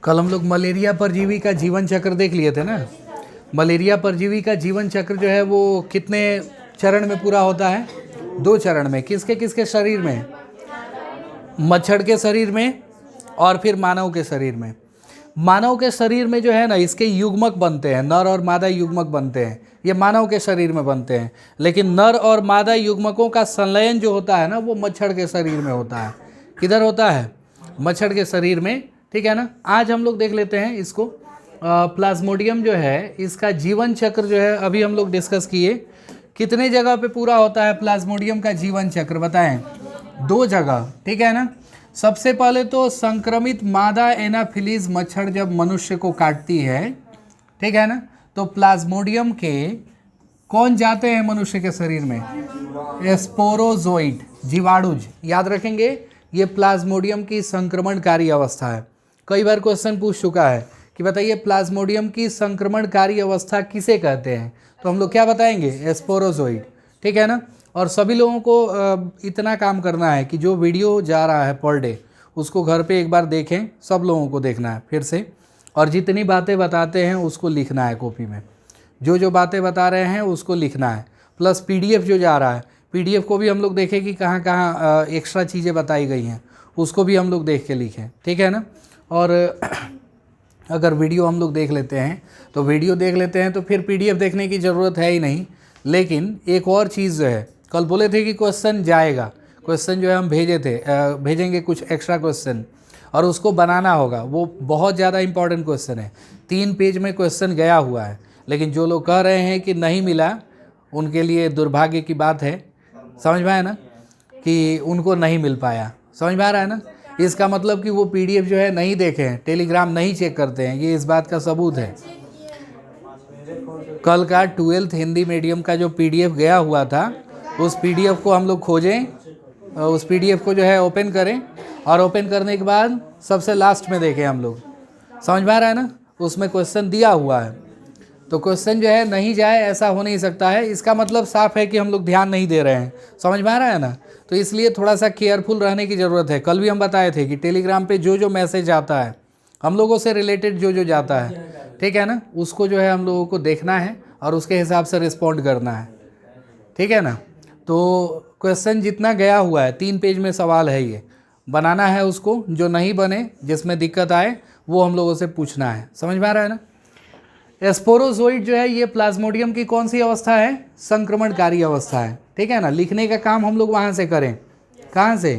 कल हम लोग मलेरिया परजीवी का जीवन चक्र देख लिए थे ना। मलेरिया परजीवी का जीवन चक्र जो है वो कितने चरण में पूरा होता है? 2 चरण में। किसके किसके शरीर में? मच्छर के शरीर में और फिर मानव के शरीर में। मानव के शरीर में जो है ना, इसके युग्मक बनते हैं, नर और मादा युग्मक बनते हैं, ये मानव के शरीर में बनते हैं। लेकिन नर और मादा युग्मकों का संलयन जो होता है ना, वो मच्छर के शरीर में होता है। किधर होता है? मच्छर के शरीर में। ठीक है ना। आज हम लोग देख लेते हैं इसको। प्लाज्मोडियम जो है, इसका जीवन चक्र जो है अभी हम लोग डिस्कस किए। कितने जगह पे पूरा होता है प्लाज्मोडियम का जीवन चक्र? बताएं। 2 जगह। ठीक है ना। सबसे पहले तो संक्रमित मादा एनाफिलीज मच्छर जब मनुष्य को काटती है, ठीक है ना, तो प्लाज्मोडियम के कौन जाते हैं मनुष्य के शरीर में? स्पोरोजोइड, जीवाणुज। याद रखेंगे, ये प्लाज्मोडियम की संक्रमणकारी अवस्था है। कई बार क्वेश्चन पूछ चुका है कि बताइए प्लाज्मोडियम की संक्रमणकारी अवस्था किसे कहते हैं, तो हम लोग क्या बताएंगे? स्पोरोजोइड। ठीक है ना। और सभी लोगों को इतना काम करना है कि जो वीडियो जा रहा है पर डे, उसको घर पे एक बार देखें। सब लोगों को देखना है फिर से, और जितनी बातें बताते हैं उसको लिखना है कॉपी में। जो जो बातें बता रहे हैं उसको लिखना है। प्लस पीडीएफ जो जा रहा है, पीडीएफ को भी हम लोग देखें कि कहाँ कहाँ एक्स्ट्रा चीज़ें बताई गई हैं, उसको भी हम लोग देख के लिखें। ठीक है ना। और अगर वीडियो हम लोग देख लेते हैं तो वीडियो देख लेते हैं तो फिर पीडीएफ देखने की ज़रूरत है ही नहीं। लेकिन एक और चीज़ जो है, कल बोले थे कि क्वेश्चन जाएगा, क्वेश्चन जो है हम भेजेंगे कुछ एक्स्ट्रा क्वेश्चन, और उसको बनाना होगा। वो बहुत ज़्यादा इंपॉर्टेंट क्वेश्चन है। 3 पेज में क्वेश्चन गया हुआ है, लेकिन जो लोग कह रहे हैं कि नहीं मिला, उनके लिए दुर्भाग्य की बात है। समझ में आया ना, कि उनको नहीं मिल पाया। समझ में आ रहा है ना। इसका मतलब कि वो पीडीएफ जो है नहीं देखे हैं, टेलीग्राम नहीं चेक करते हैं, ये इस बात का सबूत है। कल का 12th हिंदी मीडियम का जो पीडीएफ गया हुआ था, उस पीडीएफ को हम लोग खोजें, उस पीडीएफ को जो है ओपन करें, और ओपन करने के बाद सबसे लास्ट में देखें हम लोग। समझ में आ रहा है ना। उसमें क्वेश्चन दिया हुआ है, तो क्वेश्चन जो है नहीं जाए ऐसा हो नहीं सकता है। इसका मतलब साफ है कि हम लोग ध्यान नहीं दे रहे हैं। समझ में आ रहा है ना। तो इसलिए थोड़ा सा केयरफुल रहने की ज़रूरत है। कल भी हम बताए थे कि टेलीग्राम पे जो जो मैसेज आता है, हम लोगों से रिलेटेड जो जो जाता है, ठीक है ना, उसको जो है हम लोगों को देखना है और उसके हिसाब से रिस्पॉन्ड करना है। ठीक है ना। तो क्वेश्चन जितना गया हुआ है, 3 पेज में सवाल है, ये बनाना है उसको। जो नहीं बने, जिसमें दिक्कत आए, वो हम लोगों से पूछना है। समझ में आ रहा है ना। स्पोरोजोइड जो है ये प्लाज्मोडियम की कौन सी अवस्था है? संक्रमणकारी अवस्था है। ठीक है ना। लिखने का काम हम लोग वहाँ से करें। कहाँ से?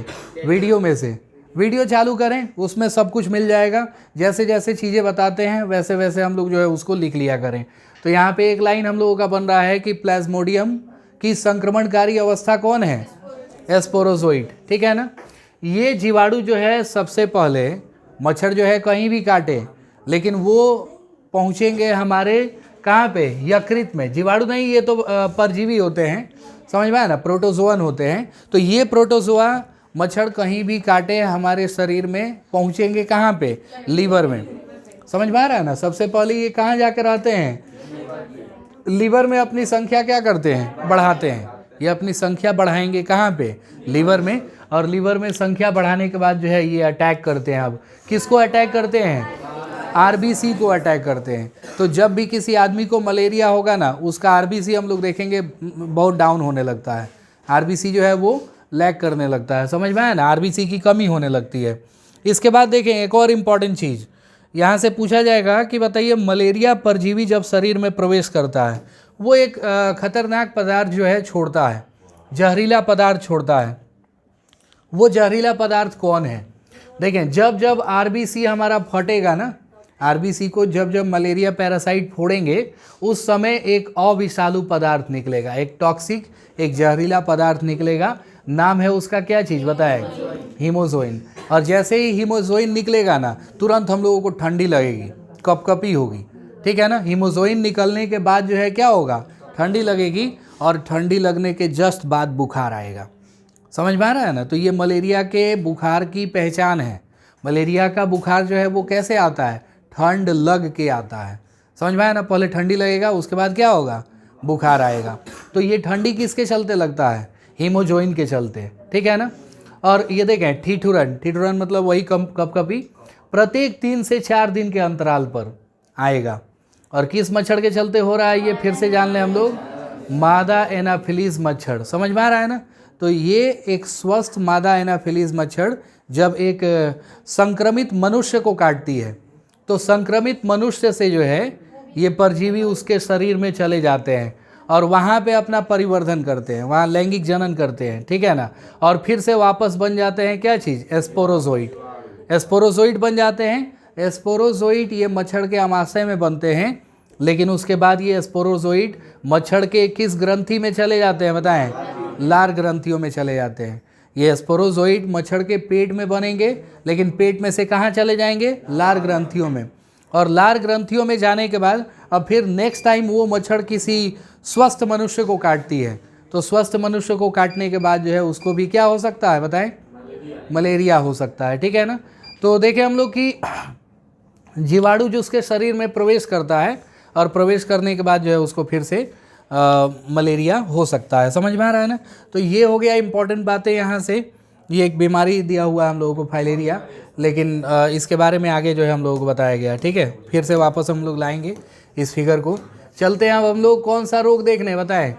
वीडियो में से। वीडियो चालू करें, उसमें सब कुछ मिल जाएगा। जैसे जैसे चीज़ें बताते हैं वैसे वैसे हम लोग जो है उसको लिख लिया करें। तो यहाँ पे एक लाइन हम लोगों का बन रहा है कि प्लाज्मोडियम की संक्रमणकारी अवस्था कौन है? स्पोरोजोइड। ठीक है ना। ये जीवाणु जो है सबसे पहले मच्छर जो है कहीं भी काटे, लेकिन वो पहुँचेंगे हमारे कहाँ पे? यकृत में। जीवाणु नहीं, ये तो परजीवी होते हैं। समझ में आया ना, प्रोटोजोअन होते हैं। तो ये प्रोटोजोआ मच्छर कहीं भी काटे हमारे शरीर में पहुँचेंगे कहाँ पे? लीवर में। समझ में आ रहा है ना। सबसे पहले ये कहाँ जाकर रहते हैं? लीवर में अपनी संख्या क्या करते हैं? बढ़ाते हैं। ये अपनी संख्या बढ़ाएंगे कहाँ पे? लीवर में। और लीवर में संख्या बढ़ाने के बाद जो है ये अटैक करते हैं। अब किसको अटैक करते हैं? आरबीसी को अटैक करते हैं। तो जब भी किसी आदमी को मलेरिया होगा ना, उसका आरबीसी हम लोग देखेंगे बहुत डाउन होने लगता है। आरबीसी जो है वो लैग करने लगता है। समझ में आया ना। आरबीसी की कमी होने लगती है। इसके बाद देखें एक और इम्पॉर्टेंट चीज़, यहाँ से पूछा जाएगा कि बताइए मलेरिया परजीवी जब शरीर में प्रवेश करता है, वो एक खतरनाक पदार्थ जो है छोड़ता है, जहरीला पदार्थ छोड़ता है। वो जहरीला पदार्थ कौन है? देखें, जब जब आरबीसी हमारा फटेगा ना, आरबीसी को जब जब मलेरिया पैरासाइट फोड़ेंगे, उस समय एक अविषालु पदार्थ निकलेगा, एक टॉक्सिक, एक जहरीला पदार्थ निकलेगा। नाम है उसका क्या चीज़ बताए? हीमोजोइन। और जैसे ही हीमोजोइन निकलेगा ना, तुरंत हम लोगों को ठंडी लगेगी, कपकपी होगी। ठीक है ना। हीमोजोइन निकलने के बाद जो है क्या होगा? ठंडी लगेगी, और ठंडी लगने के जस्ट बाद बुखार आएगा। समझ में आ रहा है ना। तो ये मलेरिया के बुखार की पहचान है। मलेरिया का बुखार जो है वो कैसे आता है? ठंड लग के आता है। समझ में आया ना। पहले ठंडी लगेगा, उसके बाद क्या होगा? बुखार आएगा। तो ये ठंडी किसके चलते लगता है? हीमोजोइन के चलते। ठीक है ना। और ये देखें ठिठुरन, ठिठुरन मतलब वही कपकपी, प्रत्येक 3 से 4 दिन के अंतराल पर आएगा। और किस मच्छर के चलते हो रहा है ये फिर से जान लें हम लोग, मादा एनाफिलीज मच्छर। समझ में आ रहा है ना। तो ये एक स्वस्थ मादा एनाफिलीज मच्छर जब एक संक्रमित मनुष्य को काटती है तो संक्रमित मनुष्य से जो है ये परजीवी उसके शरीर में चले जाते हैं और वहाँ पे अपना परिवर्धन करते हैं, वहाँ लैंगिक जनन करते हैं, ठीक है ना। और फिर से वापस बन जाते हैं क्या चीज़, स्पोरोजोइट। स्पोरोजोइट बन जाते हैं। स्पोरोजोइट ये मच्छर के आमाशय में बनते हैं, लेकिन उसके बाद ये स्पोरोजोइट मच्छर के किस ग्रंथि में चले जाते हैं बताएं, लार ग्रंथियों में चले जाते हैं। ये स्पोरोजोइट मच्छर के पेट में बनेंगे, लेकिन पेट में से कहाँ चले जाएंगे, लार ग्रंथियों में। और लार ग्रंथियों में जाने के बाद अब फिर नेक्स्ट टाइम वो मच्छर किसी स्वस्थ मनुष्य को काटती है, तो स्वस्थ मनुष्य को काटने के बाद जो है उसको भी क्या हो सकता है बताएं, मलेरिया हो सकता है, ठीक है ना। तो देखें हम लोग कि जीवाणु जो उसके शरीर में प्रवेश करता है और प्रवेश करने के बाद जो है उसको फिर से मलेरिया हो सकता है। समझ में आ रहा है ना। तो ये हो गया इंपॉर्टेंट बातें यहाँ से। ये एक बीमारी दिया हुआ है हम लोगों को फाइलेरिया, लेकिन इसके बारे में आगे जो है हम लोगों को बताया गया, ठीक है। फिर से वापस हम लोग लाएंगे इस फिगर को। चलते हैं अब हम लोग कौन सा रोग देखने बताएं।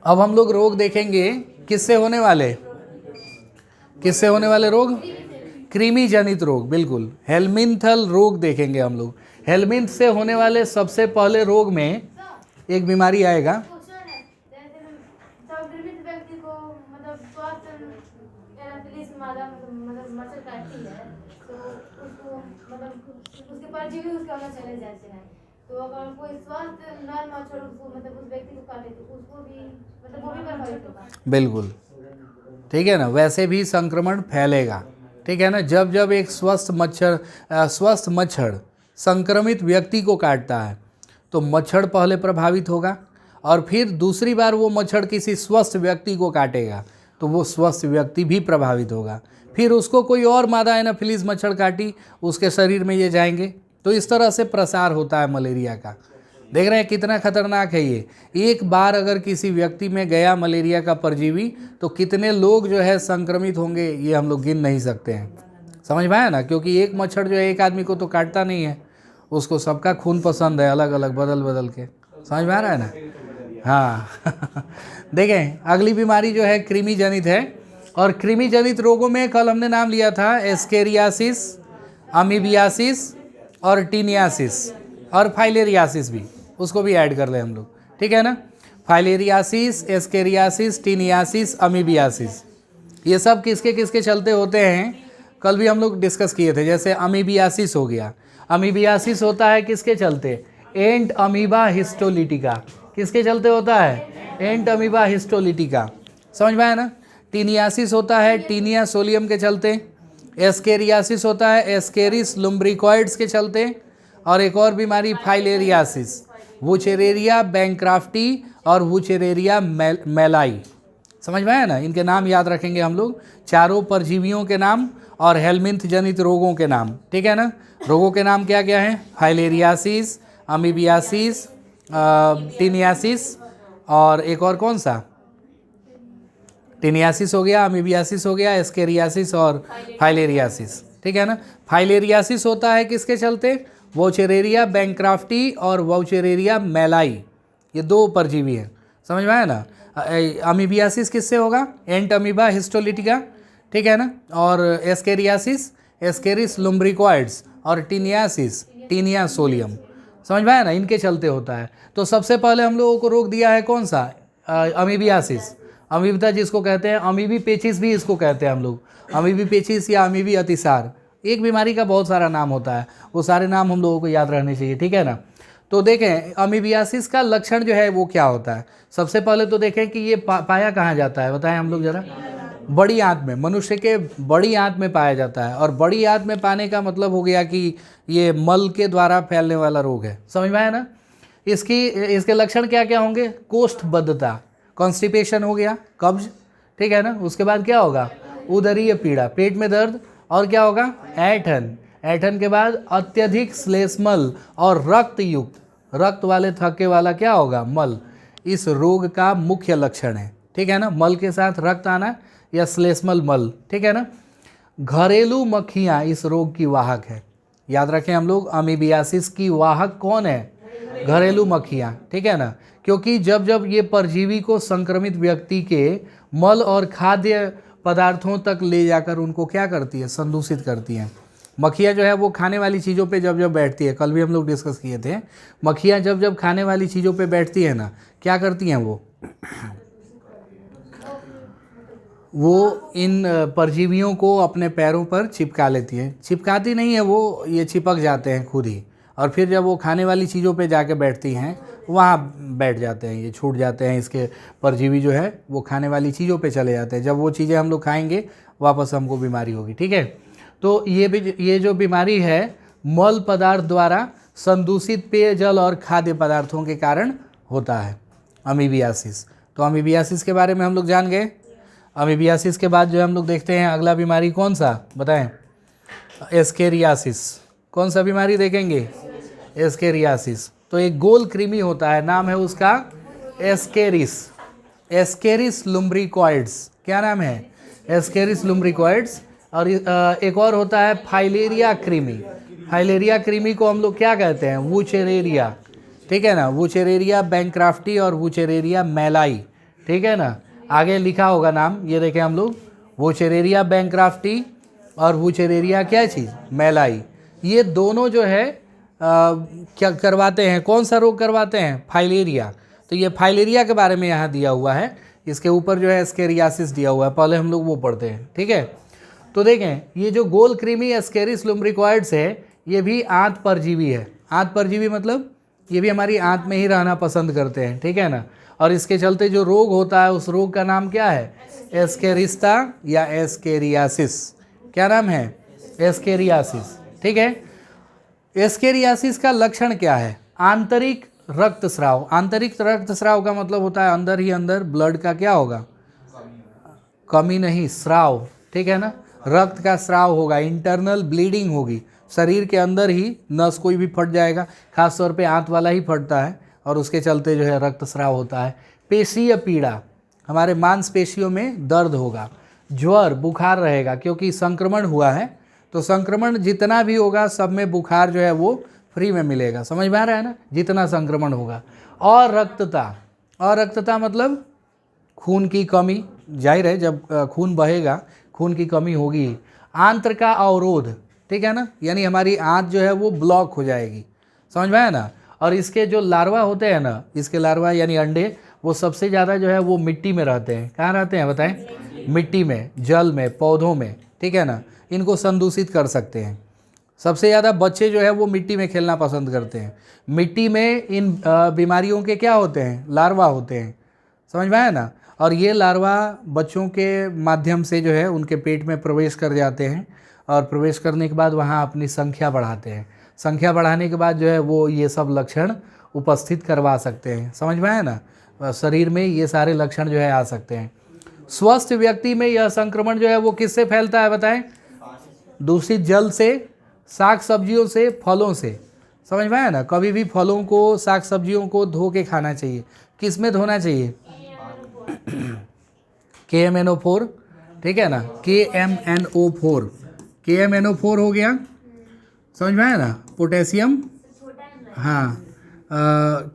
अब हम लोग रोग देखेंगे किससे होने वाले, किससे होने वाले रोग, कृमि जनित रोग, बिल्कुल हेलमिंथल रोग देखेंगे हम लोग। हेलमिंथ से होने वाले सबसे पहले रोग में एक बीमारी आएगा, व्यक्ति को मतलब स्वास्थ्य एनाफिलीज मादा मतलब मच्छर काटती है तो उसको मतलब उसके परजीवी उसके अंदर चले जाते हैं। तो अगर कोई स्वस्थ नर मच्छर उसको मतलब उस व्यक्ति को काटे तो उसको भी मतलब वो भी प्रभावित होगा। बिल्कुल ठीक है ना। वैसे भी संक्रमण फैलेगा, ठीक है ना। जब जब एक स्वस्थ मच्छर संक्रमित व्यक्ति को काटता है तो मच्छर पहले प्रभावित होगा और फिर दूसरी बार वो मच्छर किसी स्वस्थ व्यक्ति को काटेगा तो वो स्वस्थ व्यक्ति भी प्रभावित होगा। फिर उसको कोई और मादा एनाफिलीज मच्छर काटी, उसके शरीर में ये जाएंगे, तो इस तरह से प्रसार होता है मलेरिया का। देख रहे हैं कितना खतरनाक है ये। एक बार अगर किसी व्यक्ति में गया मलेरिया का परजीवी तो कितने लोग जो है संक्रमित होंगे ये हम लोग गिन नहीं सकते हैं। समझ में आया ना। क्योंकि एक मच्छर जो है एक आदमी को तो काटता नहीं है, उसको सबका खून पसंद है, अलग अलग बदल बदल के। समझ में आ रहा है ना। हाँ देखें अगली बीमारी जो है कृमि जनित है। और कृमि जनित रोगों में कल हमने नाम लिया था एस्केरियासिस, अमीबियासिस और टीनियासिस और फाइलेरियासिस भी, उसको भी ऐड कर ले हम लोग, ठीक है ना। फाइलेरियासिस, एस्केरियासिस, टीनियासिस, अमीबियासिस, ये सब किसके किसके चलते होते हैं कल भी हम लोग डिस्कस किए थे। जैसे अमीबियासिस हो गया, अमीबियासिस होता है किसके चलते, एंट अमीबा हिस्टोलिटिका, किसके चलते होता है, एंट अमीबा हिस्टोलिटिका। समझ में आया ना। टीनियासिस होता है टीनिया सोलियम के चलते। एस्केरियासिस होता है एस्केरिस लुम्ब्रिकॉइड्स के चलते। और एक और बीमारी फाइलेरियासिस, वुचेरेरिया बैंक्राफ्टी और वुचेरेरिया मेलाई। समझ में आया ना। इनके नाम याद रखेंगे हम लोग, चारों परजीवियों के नाम और हेलमिंथ जनित रोगों के नाम, ठीक है ना। रोगों के नाम क्या क्या हैं, फाइलेरियासिस, अमीबियासिस, टीनियासिस और एक और कौन सा, टीनियासिस हो गया, अमीबियासिस हो गया, एस्केरियासिस और फाइलेरियासिस, ठीक है ना। फाइलेरियासिस होता है किसके चलते, वोचेरेरिया बैंक्राफ्टी और वोचेरेरिया मेलाई, ये दो परजीवी हैं। समझ में आया ना। अमीबियासिस किससे होगा, एंट अमीबा हिस्टोलिटिका, ठीक है ना। और एस्केरियासिस एस्केरिस लुम्ब्रिकॉइड्स और टीनियासिस टीनिया सोलियम। समझ में आया ना, इनके चलते होता है। तो सबसे पहले हम लोगों को रोग दिया है कौन सा, अमीबियासिस, अमीबिता जिसको कहते हैं, अमीबी पेचिस भी इसको कहते हैं हम लोग, अमीबी पेचिस या अमीबी अतिसार। एक बीमारी का बहुत सारा नाम होता है, वो सारे नाम हम लोगों को याद रहने चाहिए, ठीक है ना। तो देखें अमीबियासिस का लक्षण जो है वो क्या होता है। सबसे पहले तो देखें कि ये पाया कहाँ जाता है, बताएं हम लोग जरा। बड़ी आंत में, मनुष्य के बड़ी आंत में पाया जाता है। और बड़ी आंत में पाने का मतलब हो गया कि ये मल के द्वारा फैलने वाला रोग है। समझ में आया ना। इसके लक्षण क्या क्या होंगे, कोष्ठबद्धता, कॉन्स्टिपेशन हो गया, कब्ज, ठीक है ना। उसके बाद क्या होगा, उदरीय पीड़ा, पेट में दर्द, और क्या होगा, ऐंठन, ऐंठन के बाद अत्यधिक श्लेष्मल और रक्त युक्त, रक्त वाले थक्के वाला क्या होगा, मल, इस रोग का मुख्य लक्षण है, ठीक है ना। मल के साथ रक्त आना या श्लेष्मल मल, ठीक है ना। घरेलू मक्खियाँ इस रोग की वाहक है। याद रखें हम लोग, अमीबियासिस की वाहक कौन है? घरेलू मक्खियाँ, ठीक है ना। क्योंकि जब जब ये परजीवी को संक्रमित व्यक्ति के मल और खाद्य पदार्थों तक ले जाकर उनको क्या करती है? संदूषित करती हैं। मक्खियाँ जो है वो खाने वाली चीज़ों पे जब जब बैठती है, कल भी हम लोग डिस्कस किए थे, मक्खियाँ जब जब खाने वाली चीज़ों पे बैठती है ना, क्या करती हैं वो इन परजीवियों को अपने पैरों पर चिपका लेती हैं। चिपकाती नहीं है वो, ये चिपक जाते हैं खुद ही, और फिर जब वो खाने वाली चीज़ों पे जाके बैठती हैं वहाँ बैठ जाते हैं, ये छूट जाते हैं। इसके परजीवी जो है वो खाने वाली चीज़ों पे चले जाते हैं। जब वो चीज़ें हम लोग खाएंगे वापस हमको बीमारी होगी, ठीक है। तो ये जो बीमारी है मल पदार्थ द्वारा संदूषित पेयजल और खाद्य पदार्थों के कारण होता है, अमीबियासिस। तो अमीबियासिस के बारे में हम लोग जान गए। अमीबियासिस के बाद जो हम लोग देखते हैं अगला बीमारी कौन सा बताएं? एस्केरियासिस। कौन सा बीमारी देखेंगे? एस्केरियासिस। तो एक गोल कृमि होता है, नाम है उसका एस्केरिस, एस्केरिस लुम्ब्रिकॉइड्स। क्या नाम है? Ascaris lumbricoides. और एक और होता है फाइलेरिया कृमि। फाइलेरिया कृमि को हम लोग क्या कहते हैं? वुचेरेरिया, ठीक है ना। वुचेरेरिया बैंक्राफ्टी और वुचेरेरिया मेलाई, ठीक है ना। आगे लिखा होगा नाम, ये देखें हम लोग, वुचेरेरिया बैंक्राफ्टी और वुचेरेरिया क्या चीज़? मेलाई। ये दोनों जो है क्या करवाते हैं? कौन सा रोग करवाते हैं? फाइलेरिया। तो ये फाइलेरिया के बारे में यहाँ दिया हुआ है, इसके ऊपर जो है एस्केरियासिस दिया हुआ है, पहले हम लोग वो पढ़ते हैं, ठीक है। तो देखें ये जो गोल कृमि एस्केरिस लुम्ब्रिकॉइड्स है, ये भी आंत परजीवी है। आंत परजीवी मतलब ये भी हमारी आंत में ही रहना पसंद करते हैं, ठीक है ना। और इसके चलते जो रोग होता है उस रोग का नाम क्या है? एस्केरिस्ता या एस्केरियासिस। क्या नाम है? एस्केरियासिस, ठीक है। एस्केरियासिस का लक्षण क्या है? आंतरिक रक्तस्राव। आंतरिक रक्तस्राव का मतलब होता है अंदर ही अंदर ब्लड का क्या होगा? कमी नहीं, स्राव, ठीक है ना। रक्त का स्राव होगा, इंटरनल ब्लीडिंग होगी, शरीर के अंदर ही नस कोई भी फट जाएगा, खास तौर पे आंत वाला ही फटता है, और उसके चलते जो है रक्तस्राव होता है। पेशीय पीड़ा, हमारे मांसपेशियों में दर्द होगा। ज्वर, बुखार रहेगा, क्योंकि संक्रमण हुआ है, तो संक्रमण जितना भी होगा सब में बुखार जो है वो फ्री में मिलेगा। समझ में आ रहा है ना, जितना संक्रमण होगा। और रक्तता, और रक्तता मतलब खून की कमी, जाहिर है जब खून बहेगा खून की कमी होगी। आंत्र का अवरोध, ठीक है ना, यानी हमारी आंत जो है वो ब्लॉक हो जाएगी। समझ में आया ना। और इसके जो लार्वा होते हैं ना, इसके लार्वा यानी अंडे, वो सबसे ज़्यादा जो है वो मिट्टी में रहते हैं। कहाँ रहते हैं बताएं? मिट्टी में, जल में, पौधों में, ठीक है ना। इनको संदूषित कर सकते हैं। सबसे ज़्यादा बच्चे जो है वो मिट्टी में खेलना पसंद करते हैं। मिट्टी में इन बीमारियों के क्या होते हैं? लार्वा होते हैं। समझ में आया ना। और ये लार्वा बच्चों के माध्यम से जो है उनके पेट में प्रवेश कर जाते हैं, और प्रवेश करने के बाद वहाँ अपनी संख्या बढ़ाते हैं। संख्या बढ़ाने के बाद जो है वो ये सब लक्षण उपस्थित करवा सकते हैं। समझ में आया ना। शरीर में ये सारे लक्षण जो है आ सकते हैं। स्वस्थ व्यक्ति में यह संक्रमण जो है वो किससे फैलता है बताएं? दूषित जल से, साग सब्जियों से, फलों से। समझ में आया ना। कभी भी फलों को, साग सब्जियों को धो के खाना चाहिए। किस में धोना चाहिए? KMNO4, ठीक है ना। KMNO4, KMNO4 हो गया, समझ में आया ना। पोटेशियम, हाँ,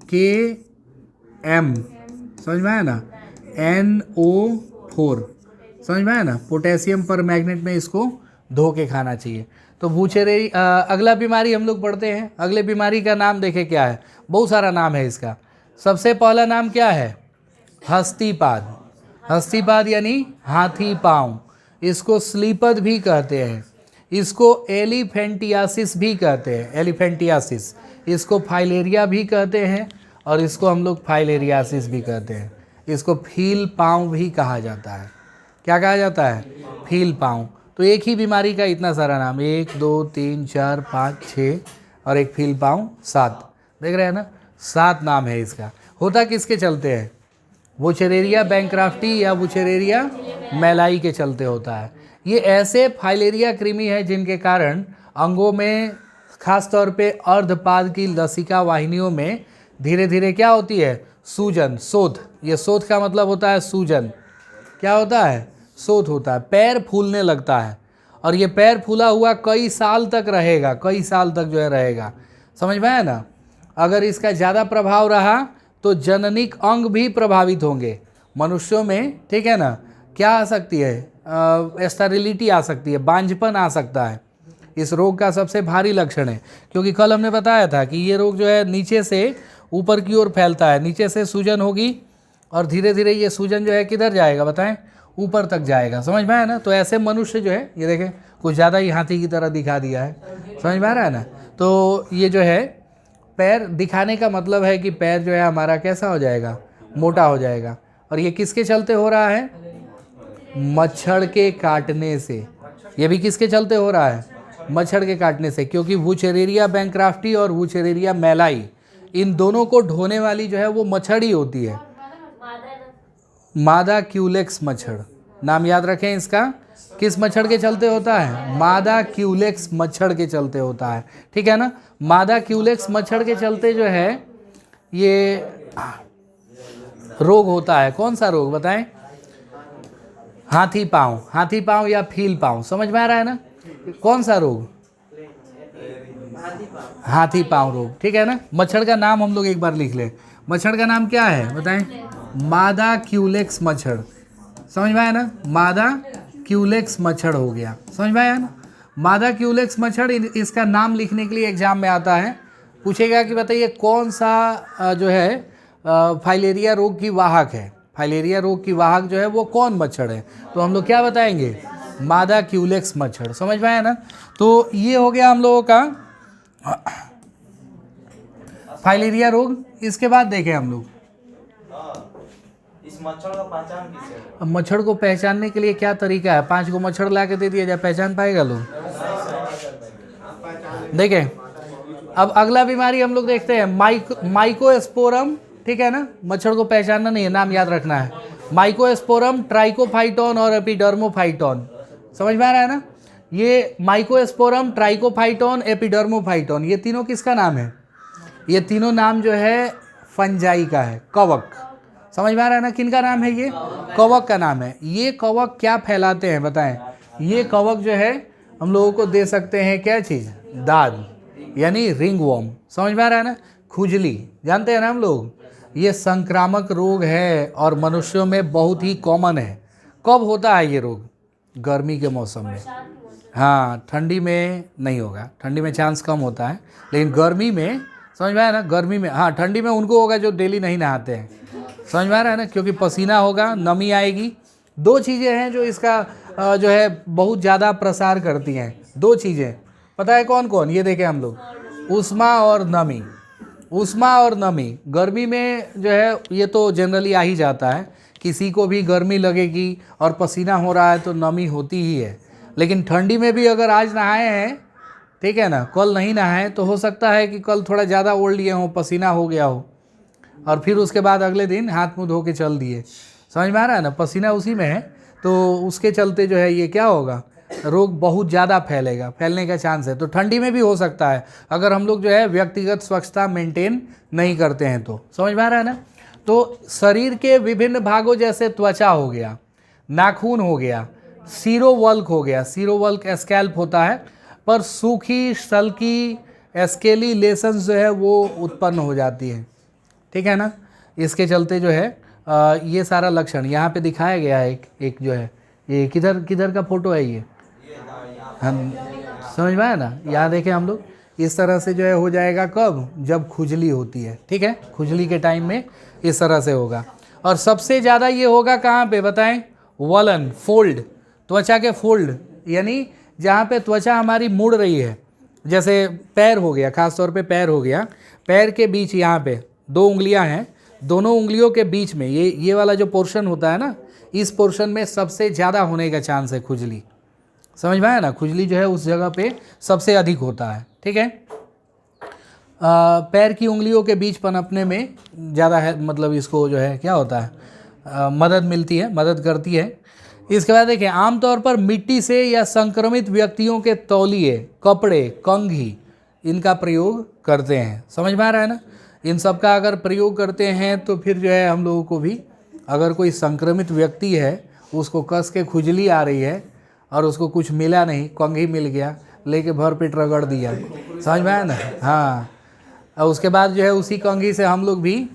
KM, समझ में आया ना। NO4, समझ में आया ना। पोटेशियम पर मैग्नेट में इसको धो के खाना चाहिए। तो वुचेरेरी, अगला बीमारी हम लोग पढ़ते हैं। अगले बीमारी का नाम देखें क्या है, बहुत सारा नाम है इसका। सबसे पहला नाम क्या है? हस्तीपाद। हस्तीपाद यानी हाथी पाँव। इसको स्लीपद भी कहते हैं, इसको एलिफेंटियासिस भी कहते हैं, एलिफेंटियासिस। इसको फाइलेरिया भी कहते हैं, और इसको हम लोग फाइलेरियासिस भी कहते हैं। इसको फील पाँव भी कहा जाता है। क्या कहा जाता है? फील पाँव। तो एक ही बीमारी का इतना सारा नाम, 1 2 3 4 5 6 और एक फील पाँव 7। देख रहे हैं ना, 7 नाम है इसका। होता किसके चलते हैं? वुचेरेरिया बैंक्राफ्टी या वुचेरेरिया मेलाई के चलते होता है। ये ऐसे फाइलेरिया कृमि है जिनके कारण अंगों में, खास तौर पे अर्धपाद की लसिका वाहिनियों में धीरे धीरे क्या होती है? सूजन, शोथ। ये शोथ का मतलब होता है सूजन। क्या होता है? शोथ होता है। पैर फूलने लगता है, और ये पैर फूला हुआ कई साल तक रहेगा, कई साल तक जो है रहेगा। समझ में आया ना। अगर इसका ज़्यादा प्रभाव रहा तो जननिक अंग भी प्रभावित होंगे मनुष्यों में, ठीक है ना। क्या आ सकती है, स्टेरिलिटी आ सकती है, बांझपन आ सकता है। इस रोग का सबसे भारी लक्षण है, क्योंकि कल हमने बताया था कि ये रोग जो है नीचे से ऊपर की ओर फैलता है। नीचे से सूजन होगी और धीरे धीरे ये सूजन जो है किधर जाएगा बताएं, ऊपर तक जाएगा। समझ में आया ना। तो ऐसे मनुष्य जो है, ये देखें कुछ ज़्यादा ही हाथी की तरह दिखा दिया है, समझ में आ रहा है ना। तो ये जो है पैर दिखाने का मतलब है कि पैर जो है हमारा कैसा हो जाएगा, मोटा हो जाएगा। और ये किसके चलते हो रहा है, मच्छर के काटने से। ये भी किसके चलते हो रहा है, मच्छर के काटने से, क्योंकि वुचेरेरिया बैंक्राफ्टी और वुचेरेरिया मेलाई, इन दोनों को ढोने वाली जो है वो मच्छर ही होती है, मादा क्यूलेक्स मच्छर। नाम याद रखें इसका, किस मच्छर के चलते होता है, मादा क्यूलेक्स मच्छर के चलते होता है, ठीक है ना। मादा क्यूलेक्स मच्छर के चलते जो है ये रोग होता है। कौन सा रोग बताएं, हाथी पाँव, हाथी पाँव या फील पाँव, समझ में आ रहा है ना। कौन सा रोग, हाथी पाँव रोग, ठीक है ना। मच्छर का नाम हम लोग एक बार लिख लें, मच्छर का नाम क्या है बताएं, मादा क्यूलेक्स मच्छर। समझ में आया ना, मादा क्यूलेक्स मच्छर हो गया, समझ में आया ना। मादा क्यूलेक्स मच्छर, इसका नाम लिखने के लिए एग्जाम में आता है, पूछेगा कि बताइए कौन सा जो है फाइलेरिया रोग की वाहक है। फाइलेरिया रोग की वाहक जो है वो कौन मच्छर है, तो हम लोग क्या बताएंगे, मादा क्यूलेक्स मच्छर। समझ में आया ना। तो ये हो गया हम लोगों का फाइलेरिया रोग। इसके बाद देखें हम लोग इस मच्छर का पहचान किसे है? अब मच्छर को पहचानने के लिए क्या तरीका है, 5 को मच्छर ला के दे दिया जाए, पहचान पाएगा लोग। देखें अब अगला बीमारी हम लोग देखते हैं, माइकोस्पोरम, ठीक है ना। मच्छर को पहचानना नहीं है, नाम याद रखना है, माइकोस्पोरम, ट्राइकोफाइटोन और एपिडर्मोफाइटोन। समझ में आ रहा है ना। ये माइकोस्पोरम, ट्राइकोफाइटोन, एपिडर्मोफाइटोन, ये तीनों किसका नाम है, ये तीनों नाम जो है फंजाई का है, कवक। समझ में आ रहा है ना, किनका नाम है, ये कवक का नाम है। ये कवक क्या फैलाते हैं बताएं, ये कवक जो है हम लोगों को दे सकते हैं क्या चीज़, दाद, यानी रिंग वॉर्म। समझ में आ रहा है ना। खुजली जानते हैं ना हम लोग, ये संक्रामक रोग है और मनुष्यों में बहुत ही कॉमन है। कब होता है ये रोग, गर्मी के मौसम में। हाँ, ठंडी में नहीं होगा, ठंडी में चांस कम होता है, लेकिन गर्मी में, समझ में आया ना, गर्मी में, हाँ ठंडी में उनको होगा जो डेली नहीं नहाते हैं। समझ में आ रहा है ना, क्योंकि पसीना होगा, नमी आएगी। 2 चीज़ें हैं जो इसका जो है बहुत ज़्यादा प्रसार करती हैं। 2 चीज़ें पता है कौन कौन, ये देखें हम लोग, ऊष्मा और नमी। ऊष्मा और नमी गर्मी में जो है ये तो जनरली आ ही जाता है, किसी को भी गर्मी लगेगी और पसीना हो रहा है तो नमी होती ही है। लेकिन ठंडी में भी अगर आज नहाए हैं, ठीक है ना, कल नहीं नहाए तो हो सकता है कि कल थोड़ा ज़्यादा ओढ़ लिए हों, पसीना हो गया हो, और फिर उसके बाद अगले दिन हाथ मुंह धो के चल दिए। समझ में आ रहा है ना, पसीना उसी में है, तो उसके चलते जो है ये क्या होगा, रोग बहुत ज़्यादा फैलेगा, फैलने का चांस है। तो ठंडी में भी हो सकता है अगर हम लोग जो है व्यक्तिगत स्वच्छता मेंटेन नहीं करते हैं तो। समझ में आ रहा है ना। तो शरीर के विभिन्न भागों जैसे त्वचा हो गया, नाखून हो गया, सीरोवल्क हो गया, सीरोवल्क स्कैल्प होता है, पर सूखी सल्की स्केली लेसन्स जो है वो उत्पन्न हो जाती है, ठीक है ना। इसके चलते जो है ये सारा लक्षण यहाँ पे दिखाया गया है। एक जो है ये किधर का फोटो है ये, हम समझ में आया ना। यहाँ देखें हम लोग, इस तरह से जो है हो जाएगा कब, जब खुजली होती है, ठीक है, खुजली के टाइम में इस तरह से होगा। और सबसे ज़्यादा ये होगा कहाँ पे बताएं, वलन, फोल्ड, त्वचा के फोल्ड, यानी जहाँ पे त्वचा हमारी मुड़ रही है, जैसे पैर हो गया, खास तौर पे पैर हो गया, पैर के बीच यहाँ पे 2 उंगलियाँ हैं, दोनों उंगलियों के बीच में ये वाला जो पोर्शन होता है ना, इस पोर्शन में सबसे ज़्यादा होने का चांस है खुजली। समझ में आया ना, खुजली जो है उस जगह पे सबसे अधिक होता है, ठीक है। पैर की उंगलियों के बीच पनपने में ज़्यादा है, मतलब इसको जो है क्या होता है, मदद मिलती है, मदद करती है। इसके बाद देखिए, आमतौर पर मिट्टी से या संक्रमित व्यक्तियों के तौलिए, कपड़े, कंघी, इनका प्रयोग करते हैं। समझ में आ रहा है ना। इन सब का अगर प्रयोग करते हैं तो फिर जो है हम लोगों को भी, अगर कोई संक्रमित व्यक्ति है उसको कस के खुजली आ रही है और उसको कुछ मिला नहीं, कंघी मिल गया, लेके भर पेट रगड़ दिया, समझ में आया ना। हाँ, और उसके बाद जो है उसी कंघी से हम लोग भी,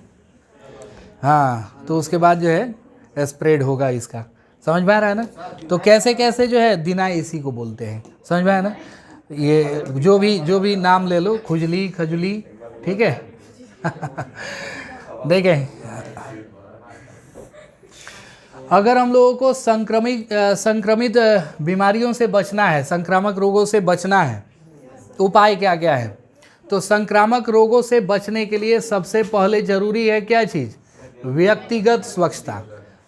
हाँ, तो उसके बाद जो है स्प्रेड होगा इसका, समझ में आ रहा है ना। तो कैसे कैसे जो है दिनाई इसी को बोलते हैं, समझ में आया ना। ये जो भी नाम ले लो, खुजली खजुली, ठीक है। देखें, अगर हम लोगों को संक्रमित बीमारियों से बचना है, संक्रामक रोगों से बचना है, उपाय क्या क्या है। तो संक्रामक रोगों से बचने के लिए सबसे पहले जरूरी है क्या चीज़, व्यक्तिगत स्वच्छता,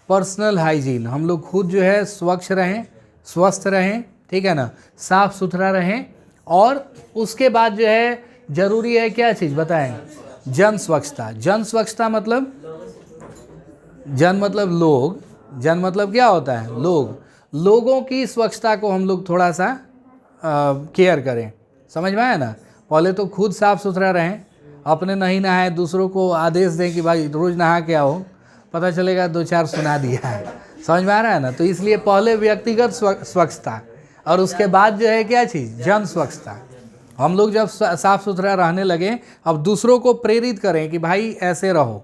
पर्सनल हाइजीन। हम लोग खुद जो है स्वच्छ रहें, स्वस्थ रहें, ठीक है ना, साफ सुथरा रहें। और उसके बाद जो है जरूरी है क्या चीज़ बताएं, जन स्वच्छता। जन स्वच्छता मतलब, जन मतलब लोग, जन मतलब क्या होता है, लोग, लोगों की स्वच्छता को हम लोग थोड़ा सा केयर करें, समझ में आया ना। पहले तो खुद साफ सुथरा रहें, अपने नहीं नहाए दूसरों को आदेश दें कि भाई रोज़ नहा के आओ, पता चलेगा 2-4 सुना दिया है, समझ में आ रहा है ना। तो इसलिए पहले व्यक्तिगत स्वच्छता और उसके बाद जो है क्या चीज़, जन स्वच्छता। हम लोग जब साफ सुथरा रहने लगे, अब दूसरों को प्रेरित करें कि भाई ऐसे रहो,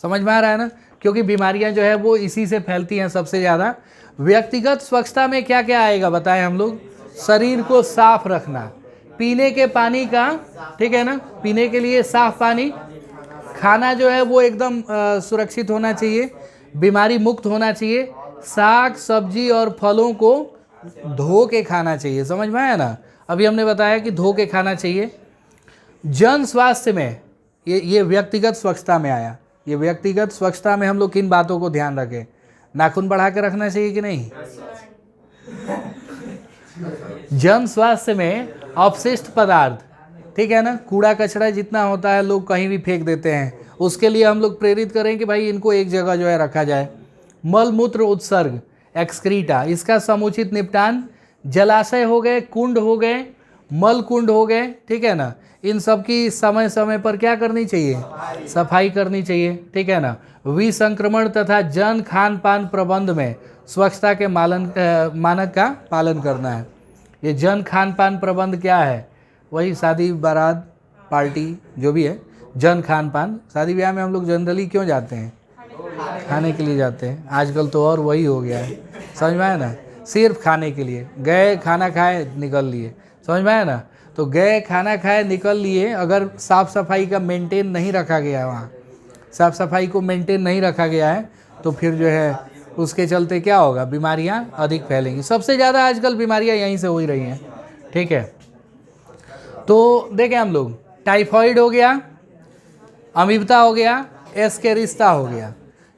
समझ में आ रहा है ना। क्योंकि बीमारियां जो है वो इसी से फैलती हैं सबसे ज़्यादा। व्यक्तिगत स्वच्छता में क्या क्या आएगा बताएं हम लोग, शरीर को साफ रखना, पीने के पानी का, ठीक है ना, पीने के लिए साफ पानी, खाना जो है वो एकदम सुरक्षित होना चाहिए, बीमारी मुक्त होना चाहिए, साग सब्जी और फलों को धो के खाना चाहिए, समझ में आया ना। अभी हमने बताया कि धो के खाना चाहिए। जन स्वास्थ्य में ये व्यक्तिगत स्वच्छता में आया। ये व्यक्तिगत स्वच्छता में हम लोग किन बातों को ध्यान रखें, नाखून बढ़ा के रखना चाहिए कि नहीं। जन स्वास्थ्य में अपशिष्ट पदार्थ, ठीक है ना, कूड़ा कचरा जितना होता है लोग कहीं भी फेंक देते हैं, उसके लिए हम लोग प्रेरित करें कि भाई इनको एक जगह जो है रखा जाए। मल मूत्र उत्सर्ग, एक्सक्रीटा, इसका समुचित निपटान, जलाशय हो गए, कुंड हो गए, मल कुंड हो गए, ठीक है ना, इन सब की समय समय पर क्या करनी चाहिए, सफाई करनी चाहिए, ठीक है ना। विसंक्रमण तथा जन खान पान प्रबंध में स्वच्छता के मानक का पालन करना है। ये जन खान पान प्रबंध क्या है, वही शादी बारात पार्टी जो भी है, जन खान पान। शादी ब्याह में हम लोग जनरली क्यों जाते हैं, खाने के लिए जाते हैं, आजकल तो और वही हो गया है, समझ में आया ना, सिर्फ खाने के लिए गए, खाना खाए निकल लिए, समझ में आया ना। तो गए, खाना खाए, निकल लिए, अगर साफ़ सफाई का मेंटेन नहीं रखा गया है, वहाँ साफ़ सफाई को मेंटेन नहीं रखा गया है, तो फिर जो है उसके चलते क्या होगा, बीमारियाँ अधिक फैलेंगी। सबसे ज़्यादा आजकल बीमारियाँ यहीं से हो ही रही हैं, ठीक है। तो देखें हम लोग, टाइफाइड हो गया, अमीबता हो गया, एस्केरिस्ता हो गया,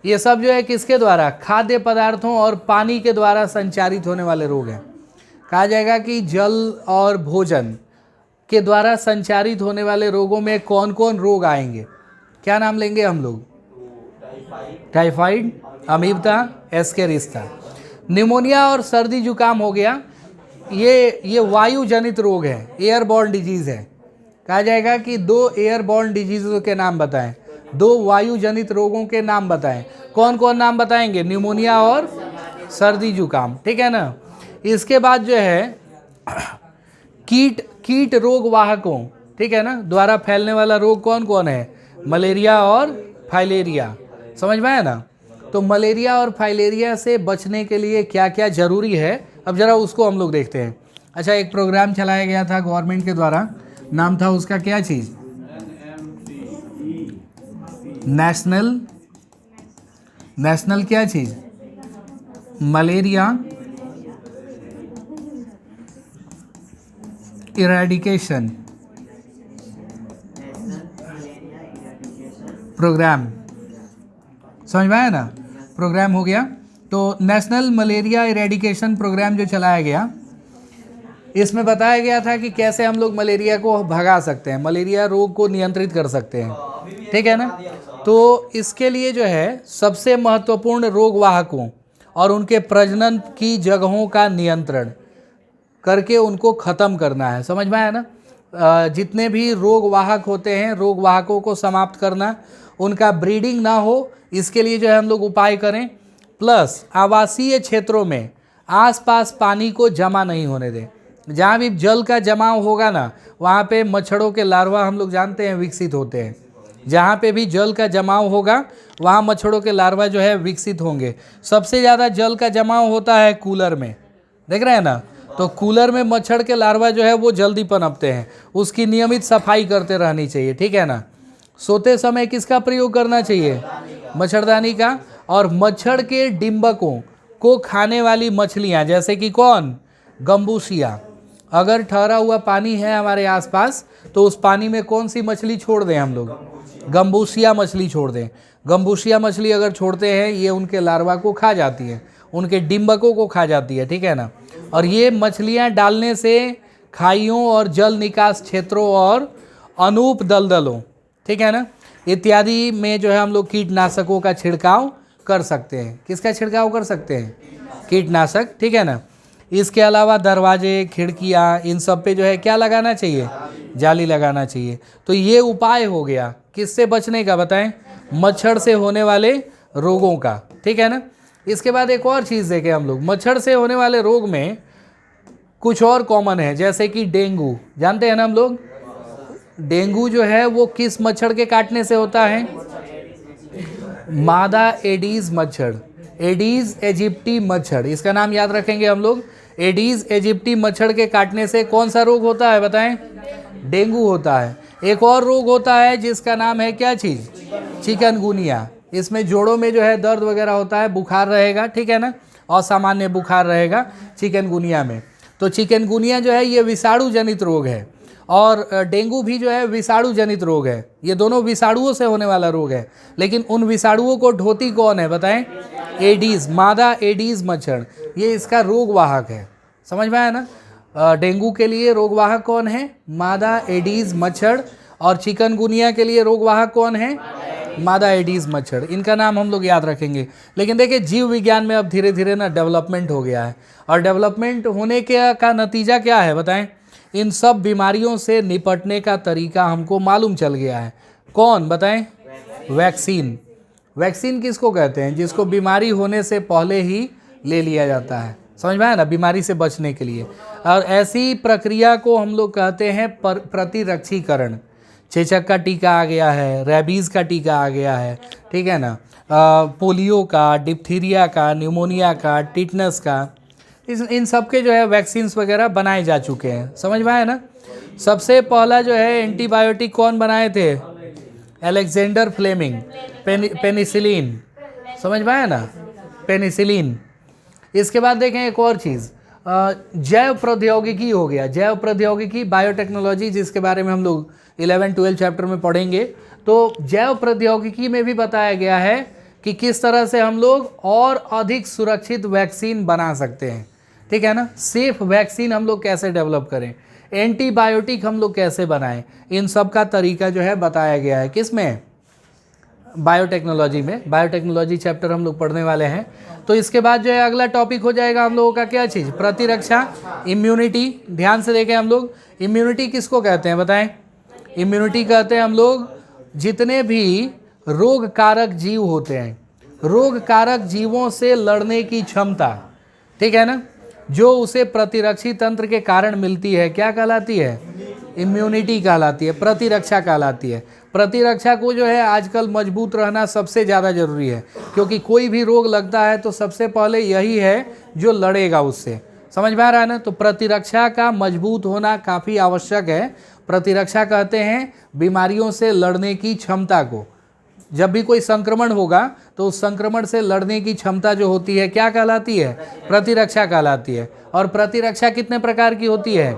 ये सब जो है किसके द्वारा, खाद्य पदार्थों और पानी के द्वारा संचारित होने वाले रोग हैं। कहा जाएगा कि जल और भोजन के द्वारा संचारित होने वाले रोगों में कौन कौन रोग आएंगे, क्या नाम लेंगे हम लोग, टाइफाइड, अमीबता, एस्केरिस्ता। निमोनिया और सर्दी जुकाम हो गया, ये वायु जनित रोग है, एयरबॉर्न डिजीज़ है। कहा जाएगा कि 2 एयरबॉर्न डिजीज़ों के नाम बताएं, 2 वायु जनित रोगों के नाम बताएं। कौन कौन नाम बताएंगे, निमोनिया और सर्दी जुकाम, ठीक है ना। इसके बाद जो है कीट रोग वाहकों, ठीक है ना, द्वारा फैलने वाला रोग कौन कौन है, मलेरिया और फाइलेरिया, समझ में आया ना। तो मलेरिया और फाइलेरिया से बचने के लिए क्या क्या जरूरी है, अब जरा उसको हम लोग देखते हैं। अच्छा, एक प्रोग्राम चलाया गया था गवर्नमेंट के द्वारा, नाम था उसका क्या चीज़, नेशनल क्या चीज़, मलेरिया इरेडिकेशन प्रोग्राम, समझ में आया ना, प्रोग्राम हो गया। तो नेशनल मलेरिया इरेडिकेशन प्रोग्राम जो चलाया गया, इसमें बताया गया था कि कैसे हम लोग मलेरिया को भगा सकते हैं, मलेरिया रोग को नियंत्रित कर सकते हैं, ठीक है ना। तो इसके लिए जो है सबसे महत्वपूर्ण रोग वाहकों और उनके प्रजनन की जगहों का नियंत्रण करके उनको ख़त्म करना है, समझ में आया ना। जितने भी रोग वाहक होते हैं, रोग वाहकों को समाप्त करना, उनका ब्रीडिंग ना हो, इसके लिए जो है हम लोग उपाय करें। प्लस आवासीय क्षेत्रों में आसपास पानी को जमा नहीं होने दें। जहाँ भी जल का जमाव होगा ना, वहाँ पे मच्छरों के लार्वा हम लोग जानते हैं विकसित होते हैं। जहाँ पे भी जल का जमाव होगा वहाँ मच्छरों के लार्वा जो है विकसित होंगे। सबसे ज़्यादा जल का जमाव होता है कूलर में, देख रहे हैं ना। तो कूलर में मच्छर के लार्वा जो है वो जल्दी पनपते हैं, उसकी नियमित सफाई करते रहनी चाहिए, ठीक है ना। सोते समय किसका प्रयोग करना चाहिए? मच्छरदानी का। और मच्छर के डिंबकों को खाने वाली मछलियाँ जैसे कि कौन? गम्बूसिया। अगर ठहरा हुआ पानी है हमारे आसपास तो उस पानी में कौन सी मछली छोड़ दें हम लोग? गम्बूसिया मछली छोड़ दें। गम्बूसिया मछली अगर छोड़ते हैं ये उनके लार्वा को खा जाती है, उनके डिंबकों को खा जाती है, ठीक है ना। और ये मछलियां डालने से खाइयों और जल निकास क्षेत्रों और अनूप दलदलों, ठीक है ना, इत्यादि में जो है हम लोग कीटनाशकों का छिड़काव कर सकते हैं। किसका छिड़काव कर सकते हैं? कीटनाशक, ठीक है ना। इसके अलावा दरवाजे, खिड़कियाँ, इन सब पे जो है क्या लगाना चाहिए? जाली लगाना चाहिए। तो ये उपाय हो गया किससे बचने का, बताएं? मच्छर से होने वाले रोगों का, ठीक है ना। इसके बाद एक और चीज़ देखें हम लोग, मच्छर से होने वाले रोग में कुछ और कॉमन है, जैसे कि डेंगू। जानते हैं ना हम लोग, डेंगू जो है वो किस मच्छर के काटने से होता है? मादा एडीज मच्छर, एडीज एजिप्टी मच्छर, इसका नाम याद रखेंगे हम लोग। एडीज एजिप्टी मच्छर के काटने से कौन सा रोग होता है, बताएं? डेंगू होता है। एक और रोग होता है जिसका नाम है क्या चीज़? चिकनगुनिया। इसमें जोड़ों में जो है दर्द वगैरह होता है, बुखार रहेगा, ठीक है ना, असामान्य बुखार रहेगा चिकनगुनिया में। तो चिकनगुनिया जो है ये विषाणु जनित रोग है और डेंगू भी जो है विषाणु जनित रोग है। ये दोनों विषाणुओं से होने वाला रोग है, लेकिन उन विषाणुओं को ढोती कौन है, बताएं? एडीज, मादा एडीज मच्छर, ये इसका रोग वाहक है। समझ में आया ना। डेंगू के लिए रोगवाहक कौन है? मादा एडीज मच्छर। और चिकनगुनिया के लिए रोगवाहक कौन है? मादा एडीज मच्छर। इनका नाम हम लोग याद रखेंगे। लेकिन देखिए जीव विज्ञान में अब धीरे धीरे ना डेवलपमेंट हो गया है, और डेवलपमेंट होने के का नतीजा क्या है, बताएं? इन सब बीमारियों से निपटने का तरीका हमको मालूम चल गया है। कौन, बताएं? वैक्सीन। वैक्सीन किसको कहते हैं? जिसको बीमारी होने से पहले ही ले लिया जाता है, समझ में आया ना, बीमारी से बचने के लिए। और ऐसी प्रक्रिया को हम लोग कहते हैं प्रतिरक्षीकरण। चेचक का टीका आ गया है, रेबीज़ का टीका आ गया है, ठीक है ना, पोलियो का, डिप्थीरिया का, न्यूमोनिया का, टिटनस का, इन सब के जो है वैक्सीन्स वगैरह बनाए जा चुके हैं। समझ में आया ना। सबसे पहला जो है एंटीबायोटिक कौन बनाए थे? Alexander Fleming. पेनिसिलिन, समझ में आया ना, पेनिसिलिन। इसके बाद देखें एक और चीज़, जैव प्रौद्योगिकी हो गया। जैव प्रौद्योगिकी, बायोटेक्नोलॉजी, जिसके बारे में हम लोग 11-12 चैप्टर में पढ़ेंगे। तो जैव प्रौद्योगिकी में भी बताया गया है कि किस तरह से हम लोग और अधिक सुरक्षित वैक्सीन बना सकते हैं, ठीक है ना। सेफ वैक्सीन हम लोग कैसे डेवलप करें, एंटीबायोटिक हम लोग कैसे बनाएं, इन सब का तरीका जो है बताया गया है। किस में? बायोटेक्नोलॉजी में। बायोटेक्नोलॉजी चैप्टर हम लोग पढ़ने वाले हैं। तो इसके बाद जो है अगला टॉपिक हो जाएगा हम लोगों का क्या चीज़? प्रतिरक्षा, इम्यूनिटी। ध्यान से देखें हम लोग, इम्यूनिटी किसको कहते हैं, बताएं? इम्यूनिटी कहते हैं हम लोग जितने भी रोग कारक जीव होते हैं, रोग कारक जीवों से लड़ने की क्षमता, ठीक है ना, जो उसे प्रतिरक्षी तंत्र के कारण मिलती है, क्या कहलाती है? इम्यूनिटी कहलाती है, प्रतिरक्षा कहलाती है। प्रतिरक्षा को जो है आजकल मजबूत रहना सबसे ज़्यादा जरूरी है, क्योंकि कोई भी रोग लगता है तो सबसे पहले यही है जो लड़ेगा उससे। समझ में आ रहा है ना। तो प्रतिरक्षा का मजबूत होना काफ़ी आवश्यक है। प्रतिरक्षा कहते हैं बीमारियों से लड़ने की क्षमता को। जब भी कोई संक्रमण होगा तो उस संक्रमण से लड़ने की क्षमता जो होती है क्या कहलाती है? प्रतिरक्षा कहलाती है। और प्रतिरक्षा कितने प्रकार की होती है?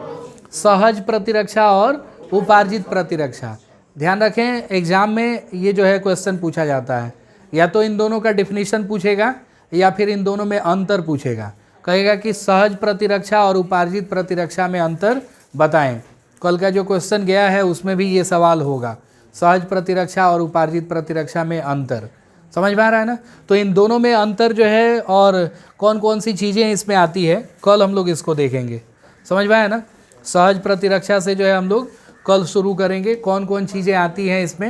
सहज प्रतिरक्षा और उपार्जित प्रतिरक्षा। ध्यान रखें, एग्जाम में ये जो है क्वेश्चन पूछा जाता है, या तो इन दोनों का डिफिनीशन पूछेगा या फिर इन दोनों में अंतर पूछेगा। कहेगा कि सहज प्रतिरक्षा और उपार्जित प्रतिरक्षा में अंतर बताएं। कल का जो क्वेश्चन गया है उसमें भी ये सवाल होगा, सहज प्रतिरक्षा और उपार्जित प्रतिरक्षा में अंतर। समझ में आ रहा है ना। तो इन दोनों में अंतर जो है और कौन कौन सी चीज़ें इसमें आती है, कल हम लोग इसको देखेंगे। समझ में आया ना। सहज प्रतिरक्षा से जो है हम लोग कल शुरू करेंगे, कौन कौन चीज़ें आती हैं इसमें